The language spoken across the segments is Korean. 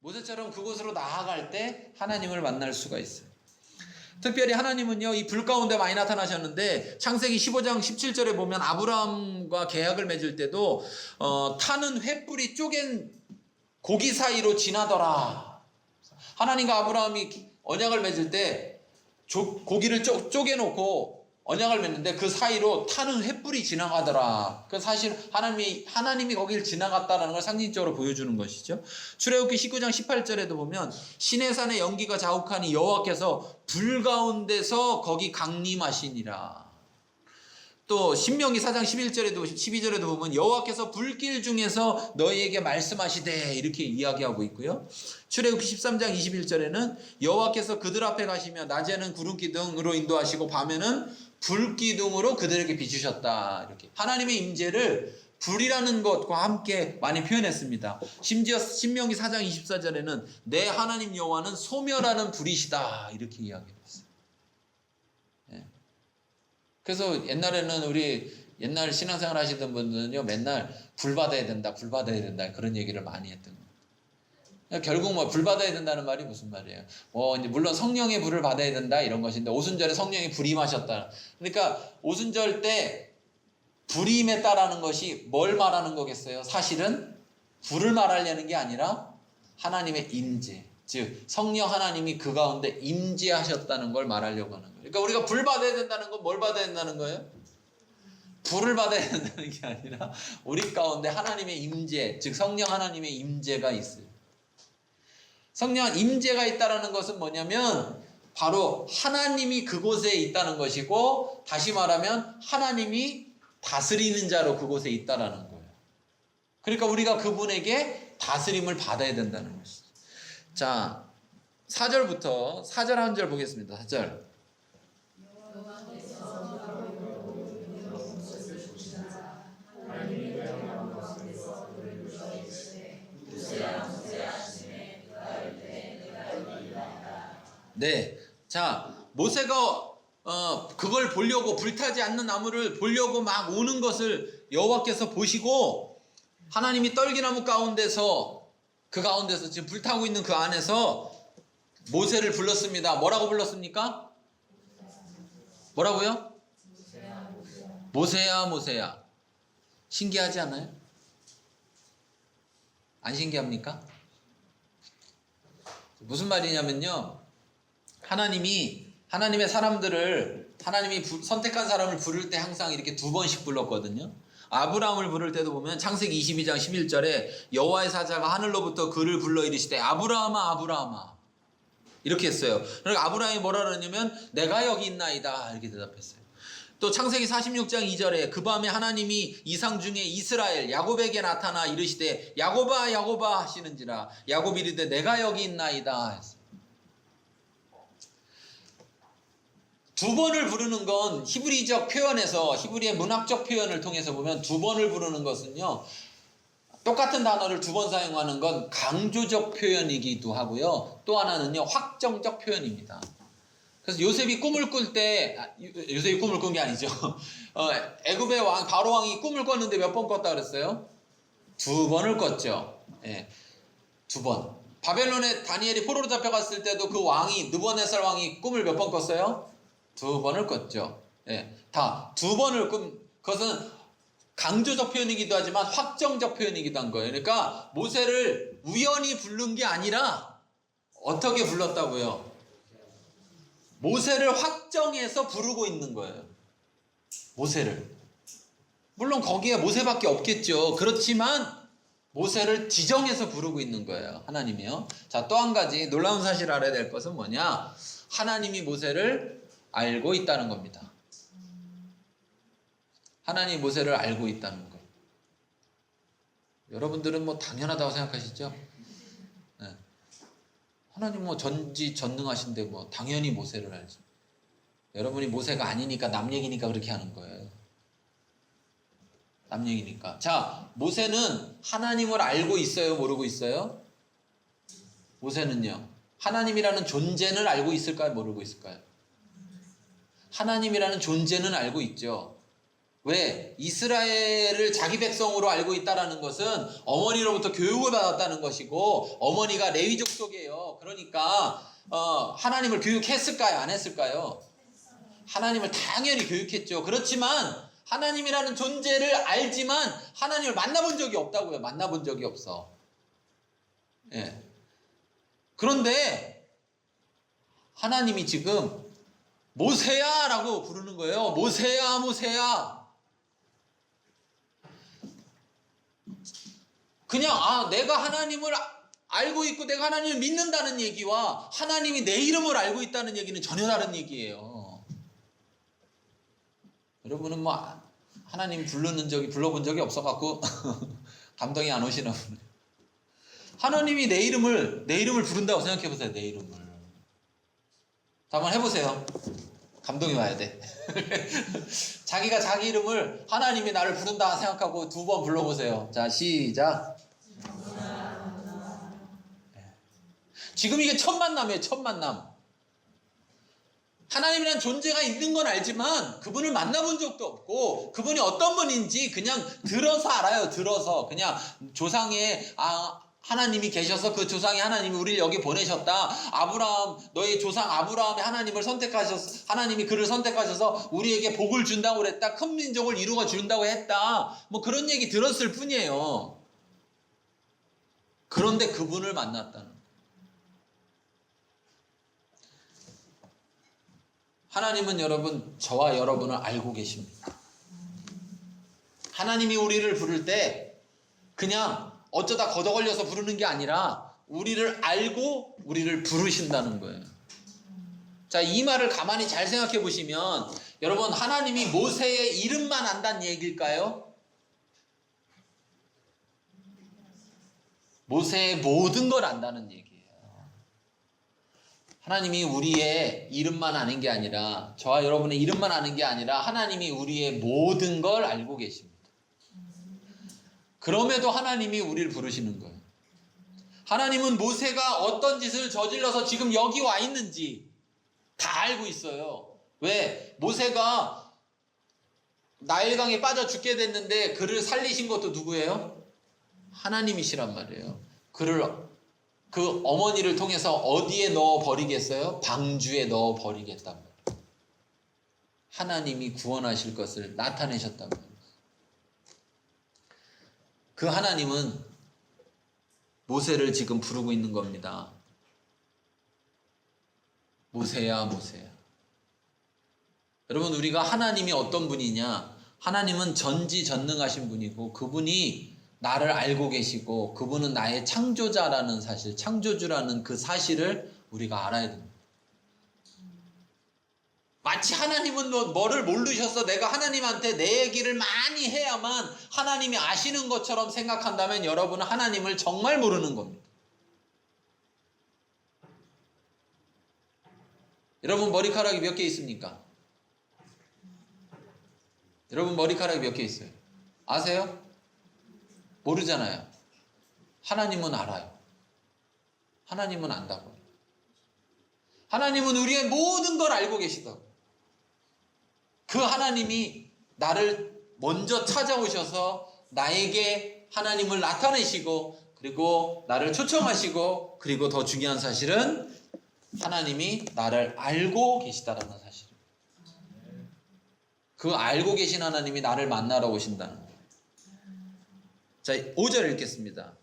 모세처럼 그곳으로 나아갈 때 하나님을 만날 수가 있어요. 특별히 하나님은요, 이 불 가운데 많이 나타나셨는데, 창세기 15장 17절에 보면 아브라함과 계약을 맺을 때도, 타는 횃불이 쪼갠 고기 사이로 지나더라. 하나님과 아브라함이 언약을 맺을 때, 고기를 쪼개놓고 언약을 맺는데 그 사이로 타는 횃불이 지나가더라. 그 사실 하나님이 거길 지나갔다라는 걸 상징적으로 보여주는 것이죠. 출애굽기 19장 18절에도 보면 시내산의 연기가 자욱하니 여호와께서 불 가운데서 거기 강림하시니라. 또 신명기 4장 11절에도 12절에도 보면 여호와께서 불길 중에서 너희에게 말씀하시되 이렇게 이야기하고 있고요. 출애굽기 13장 21절에는 여호와께서 그들 앞에 가시며 낮에는 구름기둥으로 인도하시고 밤에는 불기둥으로 그들에게 비추셨다. 이렇게 하나님의 임재를 불이라는 것과 함께 많이 표현했습니다. 심지어 신명기 4장 24절에는 내 하나님 여호와는 소멸하는 불이시다. 이렇게 이야기했어요. 그래서 옛날에는 우리 옛날 신앙생활 하시던 분들은요, 맨날 불 받아야 된다, 불 받아야 된다, 그런 얘기를 많이 했던 거예요. 결국 뭐 불 받아야 된다는 말이 무슨 말이에요? 이제 물론 성령의 불을 받아야 된다, 이런 것인데, 오순절에 성령이 불임하셨다. 그러니까 오순절 때 불임했다라는 것이 뭘 말하는 거겠어요? 사실은 불을 말하려는 게 아니라 하나님의 임재. 즉 성령 하나님이 그 가운데 임재하셨다는 걸 말하려고 하는 거예요. 그러니까 우리가 불 받아야 된다는 건 뭘 받아야 된다는 거예요? 불을 받아야 된다는 게 아니라 우리 가운데 하나님의 임재, 즉 성령 하나님의 임재가 있어요. 성령 임재가 있다는 것은 뭐냐면 바로 하나님이 그곳에 있다는 것이고, 다시 말하면 하나님이 다스리는 자로 그곳에 있다는 거예요. 그러니까 우리가 그분에게 다스림을 받아야 된다는 것이죠. 자, 4절부터 4절 한 절 보겠습니다. 4절. 네. 자, 모세가 그걸 보려고, 불타지 않는 나무를 보려고 막 오는 것을 여호와께서 보시고, 하나님이 떨기나무 가운데서, 그 가운데서 지금 불타고 있는 그 안에서 모세를 불렀습니다. 뭐라고 불렀습니까? 뭐라고요? 모세야, 모세야. 신기하지 않아요? 안 신기합니까? 무슨 말이냐면요, 하나님의 사람들을, 하나님이 선택한 사람을 부를 때 항상 이렇게 2번씩 불렀거든요. 아브라함을 부를 때도 보면 창세기 22장 11절에 여호와의 사자가 하늘로부터 그를 불러 이르시되 아브라함아, 아브라함아, 이렇게 했어요. 그러니까 아브라함이 뭐라 그러냐면 내가 여기 있나이다, 이렇게 대답했어요. 또 창세기 46장 2절에 그 밤에 하나님이 이상 중에 이스라엘 야곱에게 나타나 이르시되 야곱아, 야곱아 하시는지라 야곱이 이르되 내가 여기 있나이다 했어요. 2번을 부르는 건 히브리적 표현에서, 히브리의 문학적 표현을 통해서 보면 2번을 부르는 것은요, 똑같은 단어를 2번 사용하는 건 강조적 표현이기도 하고요, 또 하나는요 확정적 표현입니다. 그래서 요셉이 꿈을 꿀 때, 요셉이 꿈을 꾼 게 아니죠. 애굽의 왕, 바로 왕이 꿈을 꿨는데 몇 번 꿨다 그랬어요? 2번을 꿨죠. 예, 2번. 바벨론에 다니엘이 포로로 잡혀갔을 때도 그 왕이, 느부갓네살 왕이 꿈을 몇 번 꿨어요? 2번을 꿨죠. 예, 다 2번을 그것은 강조적 표현이기도 하지만 확정적 표현이기도 한 거예요. 그러니까 모세를 우연히 부른 게 아니라 어떻게 불렀다고요? 모세를 확정해서 부르고 있는 거예요. 모세를. 물론 거기에 모세밖에 없겠죠. 그렇지만 모세를 지정해서 부르고 있는 거예요. 하나님이요. 자, 또 한 가지 놀라운 사실을 알아야 될 것은 뭐냐? 하나님이 모세를 알고 있다는 겁니다. 하나님이 모세를 알고 있다는 거. 여러분들은 뭐 당연하다고 생각하시죠? 네. 하나님 뭐 전지전능하신데 뭐 당연히 모세를 알지. 여러분이 모세가 아니니까 남 얘기니까 그렇게 하는 거예요. 남 얘기니까. 자, 모세는 하나님을 알고 있어요? 모르고 있어요? 모세는요, 하나님이라는 존재는 알고 있을까요? 모르고 있을까요? 하나님이라는 존재는 알고 있죠. 왜? 이스라엘을 자기 백성으로 알고 있다라는 것은 어머니로부터 교육을 받았다는 것이고, 어머니가 레위 족속이에요. 그러니까 하나님을 교육했을까요? 안 했을까요? 하나님을 당연히 교육했죠. 그렇지만 하나님이라는 존재를 알지만 하나님을 만나본 적이 없다고요. 만나본 적이 없어. 예. 그런데 하나님이 지금 모세야 라고 부르는 거예요. 모세야, 모세야. 그냥 내가 하나님을 알고 있고 내가 하나님을 믿는다는 얘기와 하나님이 내 이름을 알고 있다는 얘기는 전혀 다른 얘기예요. 여러분은 뭐 하나님 불러본 적이 없어갖고 감동이 안 오시나 보네. 하나님이 내 이름을 부른다고 생각해 보세요. 내 이름을 한번 해보세요. 감동이 와야 돼. 자기가 자기 이름을 하나님이 나를 부른다 생각하고 2번 불러보세요. 자, 시작. 지금 이게 첫 만남이에요. 첫 만남. 하나님이라는 존재가 있는 건 알지만 그분을 만나본 적도 없고 그분이 어떤 분인지 그냥 들어서 알아요. 들어서 그냥 조상의 하나님이 계셔서 그 조상의 하나님이 우리를 여기 보내셨다. 아브라함, 너의 조상 아브라함의 하나님을 하나님이 그를 선택하셔서 우리에게 복을 준다고 그랬다. 큰 민족을 이루어 준다고 했다. 뭐 그런 얘기 들었을 뿐이에요. 그런데 그분을 만났다는. 하나님은 여러분, 저와 여러분을 알고 계십니다. 하나님이 우리를 부를 때 그냥 어쩌다 걷어걸려서 부르는 게 아니라 우리를 알고 우리를 부르신다는 거예요. 자, 이 말을 가만히 잘 생각해 보시면 여러분, 하나님이 모세의 이름만 안다는 얘기일까요? 모세의 모든 걸 안다는 얘기예요. 하나님이 우리의 이름만 아는 게 아니라, 저와 여러분의 이름만 아는 게 아니라 하나님이 우리의 모든 걸 알고 계십니다. 그럼에도 하나님이 우리를 부르시는 거예요. 하나님은 모세가 어떤 짓을 저질러서 지금 여기 와 있는지 다 알고 있어요. 왜? 모세가 나일강에 빠져 죽게 됐는데 그를 살리신 것도 누구예요? 하나님이시란 말이에요. 그 어머니를 통해서 어디에 넣어 버리겠어요? 방주에 넣어 버리겠단 말이에요. 하나님이 구원하실 것을 나타내셨단 말이에요. 그 하나님은 모세를 지금 부르고 있는 겁니다. 모세야, 모세야. 여러분, 우리가 하나님이 어떤 분이냐? 하나님은 전지전능하신 분이고 그분이 나를 알고 계시고 그분은 나의 창조자라는 사실, 창조주라는 그 사실을 우리가 알아야 됩니다. 마치 하나님은 뭐를 모르셔서 내가 하나님한테 내 얘기를 많이 해야만 하나님이 아시는 것처럼 생각한다면 여러분은 하나님을 정말 모르는 겁니다. 여러분, 머리카락이 몇 개 있습니까? 여러분, 머리카락이 몇 개 있어요? 아세요? 모르잖아요. 하나님은 알아요. 하나님은 안다고. 하나님은 우리의 모든 걸 알고 계시다고. 그 하나님이 나를 먼저 찾아오셔서 나에게 하나님을 나타내시고 그리고 나를 초청하시고 그리고 더 중요한 사실은 하나님이 나를 알고 계시다라는 사실입니다. 그 알고 계신 하나님이 나를 만나러 오신다는 거예요. 자, 5절 읽겠습니다.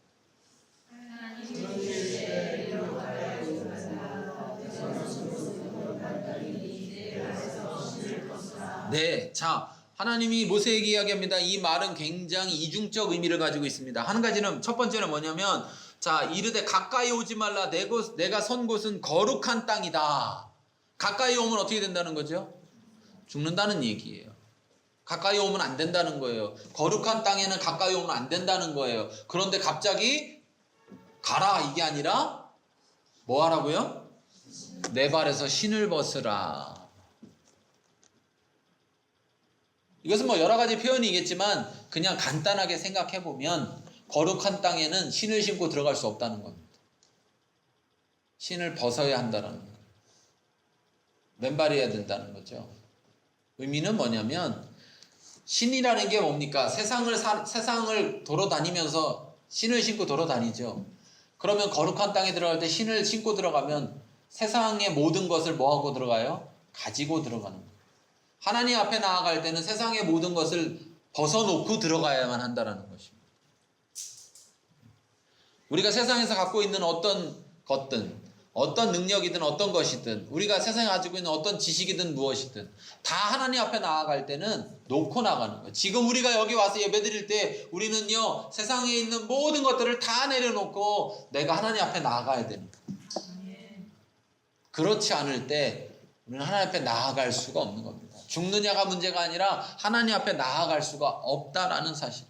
네, 자, 하나님이 모세에게 이야기합니다. 이 말은 굉장히 이중적 의미를 가지고 있습니다. 한 가지는, 첫 번째는 뭐냐면, 자, 이르되 가까이 오지 말라. 내가 선 곳은 거룩한 땅이다. 가까이 오면 어떻게 된다는 거죠? 죽는다는 얘기예요. 가까이 오면 안 된다는 거예요. 거룩한 땅에는 가까이 오면 안 된다는 거예요. 그런데 갑자기 가라 이게 아니라 뭐 하라고요? 내 발에서 신을 벗으라. 이것은 뭐 여러 가지 표현이겠지만 그냥 간단하게 생각해 보면 거룩한 땅에는 신을 신고 들어갈 수 없다는 겁니다. 신을 벗어야 한다는 거예요. 맨발이어야 된다는 거죠. 의미는 뭐냐면 신이라는 게 뭡니까? 세상을 돌아다니면서 신을 신고 돌아다니죠. 그러면 거룩한 땅에 들어갈 때 신을 신고 들어가면 세상의 모든 것을 뭐하고 들어가요? 가지고 들어가는 거예요. 하나님 앞에 나아갈 때는 세상의 모든 것을 벗어놓고 들어가야만 한다는 것입니다. 우리가 세상에서 갖고 있는 어떤 것든, 어떤 능력이든 어떤 것이든, 우리가 세상에 가지고 있는 어떤 지식이든 무엇이든 다 하나님 앞에 나아갈 때는 놓고 나가는 거예요. 지금 우리가 여기 와서 예배드릴 때 우리는요, 세상에 있는 모든 것들을 다 내려놓고 내가 하나님 앞에 나아가야 되는 거예요. 그렇지 않을 때 우리는 하나님 앞에 나아갈 수가 없는 겁니다. 죽느냐가 문제가 아니라 하나님 앞에 나아갈 수가 없다라는 사실.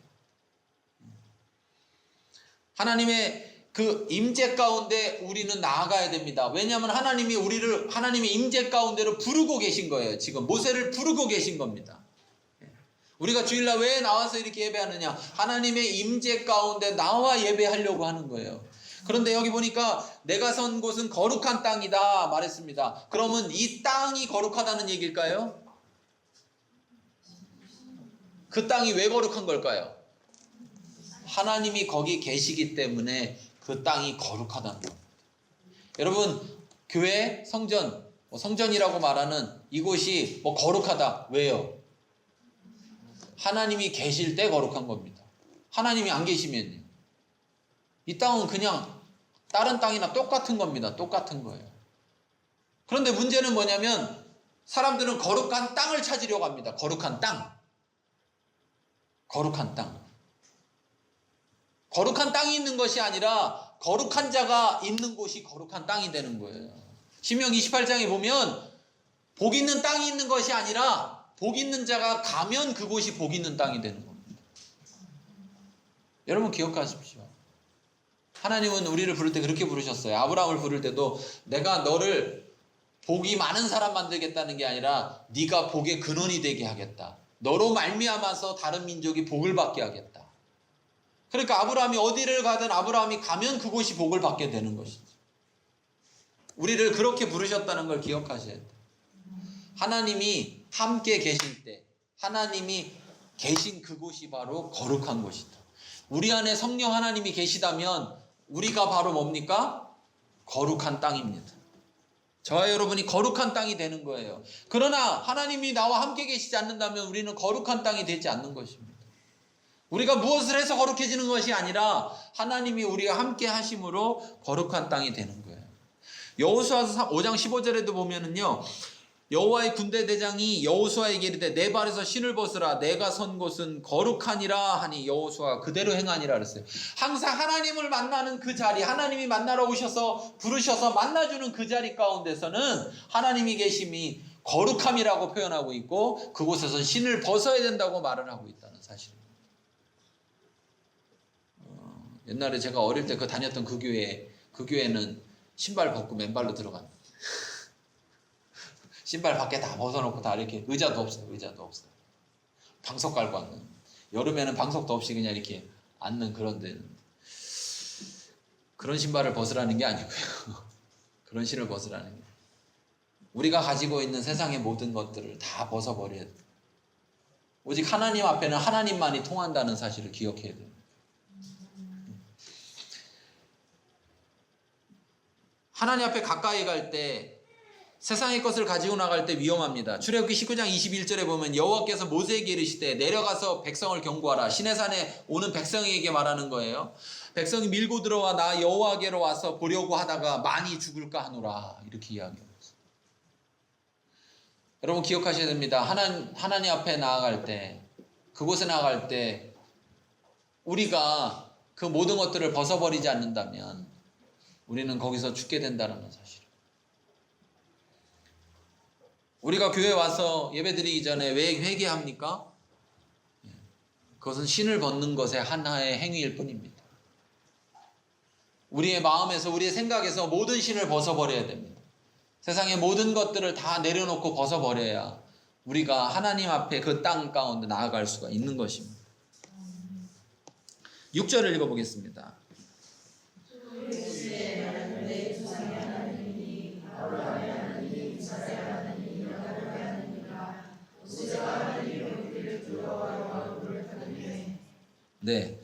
하나님의 그 임재 가운데 우리는 나아가야 됩니다. 왜냐하면 하나님이 우리를 하나님의 임재 가운데로 부르고 계신 거예요. 지금 모세를 부르고 계신 겁니다. 우리가 주일날 왜 나와서 이렇게 예배하느냐? 하나님의 임재 가운데 나와 예배하려고 하는 거예요. 그런데 여기 보니까 내가 선 곳은 거룩한 땅이다 말했습니다. 그러면 이 땅이 거룩하다는 얘기일까요? 그 땅이 왜 거룩한 걸까요? 하나님이 거기 계시기 때문에 그 땅이 거룩하다는 겁니다. 여러분, 교회, 성전, 성전이라고 말하는 이곳이 거룩하다. 왜요? 하나님이 계실 때 거룩한 겁니다. 하나님이 안 계시면요. 이 땅은 그냥 다른 땅이나 똑같은 겁니다. 똑같은 거예요. 그런데 문제는 뭐냐면 사람들은 거룩한 땅을 찾으려고 합니다. 거룩한 땅. 거룩한 땅. 거룩한 땅이 있는 것이 아니라 거룩한 자가 있는 곳이 거룩한 땅이 되는 거예요. 신명기 28장에 보면 복 있는 땅이 있는 것이 아니라 복 있는 자가 가면 그곳이 복 있는 땅이 되는 겁니다. 여러분 기억하십시오. 하나님은 우리를 부를 때 그렇게 부르셨어요. 아브라함을 부를 때도 내가 너를 복이 많은 사람 만들겠다는 게 아니라 네가 복의 근원이 되게 하겠다. 너로 말미암아서 다른 민족이 복을 받게 하겠다. 그러니까 아브라함이 어디를 가든 아브라함이 가면 그곳이 복을 받게 되는 것이죠. 우리를 그렇게 부르셨다는 걸 기억하셔야 돼요. 하나님이 함께 계실 때 하나님이 계신 그곳이 바로 거룩한 곳이다. 우리 안에 성령 하나님이 계시다면 우리가 바로 뭡니까? 거룩한 땅입니다. 저와 여러분이 거룩한 땅이 되는 거예요. 그러나 하나님이 나와 함께 계시지 않는다면 우리는 거룩한 땅이 되지 않는 것입니다. 우리가 무엇을 해서 거룩해지는 것이 아니라 하나님이 우리와 함께 하심으로 거룩한 땅이 되는 거예요. 여호수아서 5장 15절에도 보면은요, 여호와의 군대 대장이 여호수아에게 이르되 내 발에서 신을 벗으라 내가 선 곳은 거룩하니라 하니 여호수아가 그대로 행하니라 그랬어요. 항상 하나님을 만나는 그 자리, 하나님이 만나러 오셔서 부르셔서 만나주는 그 자리 가운데서는 하나님이 계심이 거룩함이라고 표현하고 있고 그곳에서 신을 벗어야 된다고 말을 하고 있다는 사실입니다. 옛날에 제가 어릴 때 다녔던 그 교회는 신발 벗고 맨발로 들어갑니다. 신발 밖에 다 벗어놓고 다 이렇게 의자도 없어요. 방석 깔고 앉는. 여름에는 방석도 없이 그냥 이렇게 앉는 그런 데는. 그런 신발을 벗으라는 게 아니고요. 그런 신을 벗으라는 게. 우리가 가지고 있는 세상의 모든 것들을 다 벗어버려야 돼요. 오직 하나님 앞에는 하나님만이 통한다는 사실을 기억해야 돼요. 하나님 앞에 가까이 갈 때 세상의 것을 가지고 나갈 때 위험합니다. 출애굽기 19장 21절에 보면 여호와께서 모세에게 이르시되 내려가서 백성을 경고하라. 시내산에 오는 백성에게 말하는 거예요. 백성이 밀고 들어와 나 여호와께로 와서 보려고 하다가 많이 죽을까 하노라. 이렇게 이야기합니다. 여러분 기억하셔야 됩니다. 하나님 앞에 나아갈 때, 그곳에 나아갈 때 우리가 그 모든 것들을 벗어버리지 않는다면 우리는 거기서 죽게 된다는 사실. 우리가 교회 와서 예배드리기 전에 왜 회개합니까? 그것은 신을 벗는 것의 하나의 행위일 뿐입니다. 우리의 마음에서 우리의 생각에서 모든 신을 벗어버려야 됩니다. 세상의 모든 것들을 다 내려놓고 벗어버려야 우리가 하나님 앞에 그 땅 가운데 나아갈 수가 있는 것입니다. 6절을 읽어보겠습니다. 네.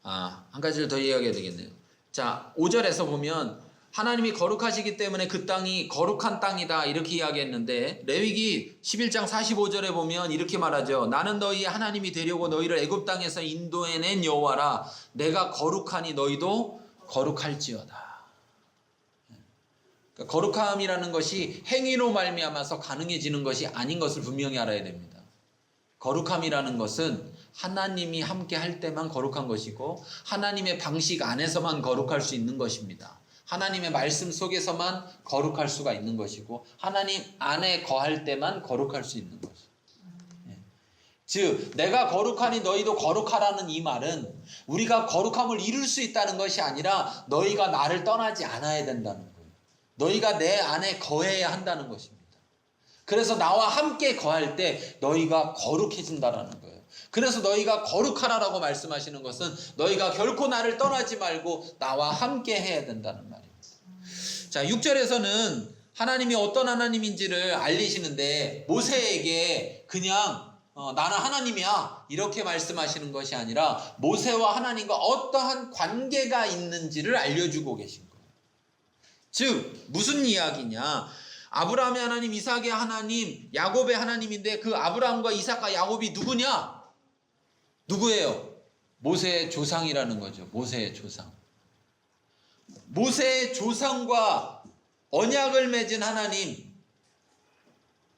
한 가지를 더 이야기해야 되겠네요. 자, 5절에서 보면 하나님이 거룩하시기 때문에 그 땅이 거룩한 땅이다 이렇게 이야기했는데 레위기 11장 45절에 보면 이렇게 말하죠. 나는 너희 하나님이 되려고 너희를 애굽 땅에서 인도해낸 여호와라. 내가 거룩하니 너희도 거룩할지어다. 그러니까 거룩함이라는 것이 행위로 말미암아서 가능해지는 것이 아닌 것을 분명히 알아야 됩니다. 거룩함이라는 것은 하나님이 함께 할 때만 거룩한 것이고 하나님의 방식 안에서만 거룩할 수 있는 것입니다. 하나님의 말씀 속에서만 거룩할 수가 있는 것이고 하나님 안에 거할 때만 거룩할 수 있는 것입니다. 즉 내가 거룩하니 너희도 거룩하라는 이 말은 우리가 거룩함을 이룰 수 있다는 것이 아니라 너희가 나를 떠나지 않아야 된다는 거예요. 너희가 내 안에 거해야 한다는 것입니다. 그래서 나와 함께 거할 때 너희가 거룩해진다라는 거예요. 그래서 너희가 거룩하라라고 말씀하시는 것은 너희가 결코 나를 떠나지 말고 나와 함께 해야 된다는 말입니다. 자, 6절에서는 하나님이 어떤 하나님인지를 알리시는데 모세에게 그냥 나는 하나님이야 이렇게 말씀하시는 것이 아니라 모세와 하나님과 어떠한 관계가 있는지를 알려주고 계신 거예요. 즉 무슨 이야기냐, 아브라함의 하나님, 이삭의 하나님, 야곱의 하나님인데 그 아브라함과 이삭과 야곱이 누구냐? 누구예요? 모세의 조상이라는 거죠. 모세의 조상. 모세의 조상과 언약을 맺은 하나님,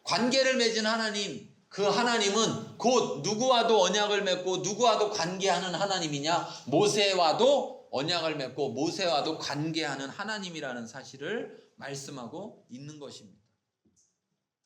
관계를 맺은 하나님, 그 하나님은 곧 누구와도 언약을 맺고 누구와도 관계하는 하나님이냐? 모세와도 언약을 맺고 모세와도 관계하는 하나님이라는 사실을 말씀하고 있는 것입니다.